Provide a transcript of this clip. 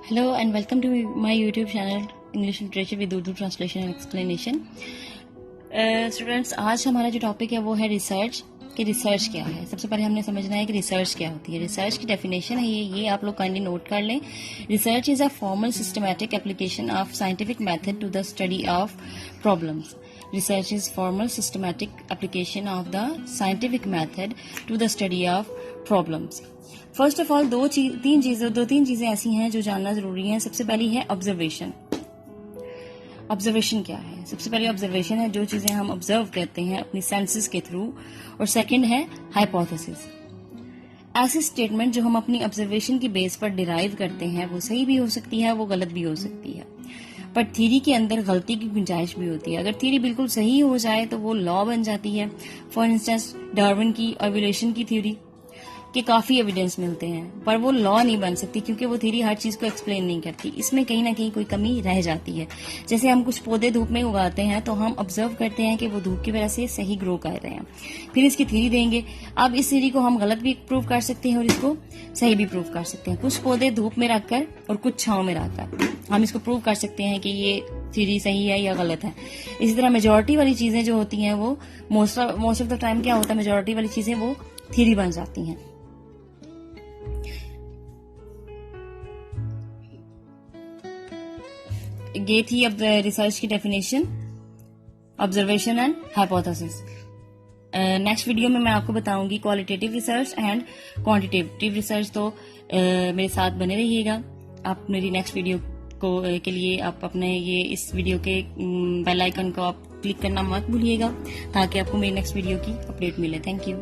Hello and welcome to my YouTube channel English Literature with Urdu Translation and Explanation. Students, आज हमारा जो topic है वो है रिसर्च कि रिसर्च क्या है। सबसे पहले हमने समझना है कि रिसर्च क्या होती है। रिसर्च की डेफिनेशन है ये आप लोग काइंडली नोट कर लें। Research is a formal systematic application of scientific method to the study of problems. Research is formal systematic application of the scientific method to the study of problems. First of all दो तीन चीजें ऐसी हैं जो जानना जरूरी है। सबसे पहली है ऑब्जर्वेशन। ऑब्जर्वेशन क्या है? सबसे पहले ऑब्जर्वेशन है जो चीजें हम ऑब्जर्व करते हैं अपनी सेंसेस के थ्रू, और सेकंड है हाइपोथेसिस। ऐसी स्टेटमेंट जो हम अपनी ऑब्जर्वेशन की बेस पर डिराइव करते हैं वो सही भी हो सकती है, वो गलत भी हो सकती है, पर थ्योरी के अंदर गलती की गुंजाइश भी होती है। अगर थ्योरी बिल्कुल सही हो जाए तो वो लॉ बन जाती है। फॉर इंस्टेंस डार्विन की एवोल्यूशन की थ्योरी के काफी एविडेंस मिलते हैं, पर वो लॉ नहीं बन सकती क्योंकि वो थ्योरी हर चीज को एक्सप्लेन नहीं करती। इसमें कहीं ना कहीं कोई कमी रह जाती है। जैसे हम कुछ पौधे धूप में उगाते हैं तो हम ऑब्जर्व करते हैं कि वो धूप की वजह से सही ग्रो कर रहे हैं, फिर इसकी थ्योरी देंगे। अब इस थ्योरी को हम गलत भी प्रूव कर सकते हैं और इसको सही भी प्रूव कर सकते हैं। कुछ पौधे धूप में रखकर और कुछ छांव में रखकर हम इसको प्रूव कर सकते हैं कि ये थ्योरी सही है या गलत है। इसी तरह मेजोरिटी वाली चीजें जो होती हैं वो मोस्ट ऑफ द टाइम क्या होता है, मेजोरिटी वाली चीजें वो थ्योरी बन जाती हैं। ये थी अब रिसर्च की definition, observation and hypothesis. Next video में मैं आपको बताऊंगी qualitative research and quantitative research. तो मेरे साथ बने रहिएगा। आप मेरी नेक्स्ट वीडियो के लिए आप अपने इस वीडियो के बेल आइकन को आप क्लिक करना मत भूलिएगा ताकि आपको मेरी नेक्स्ट वीडियो की अपडेट मिले। Thank you.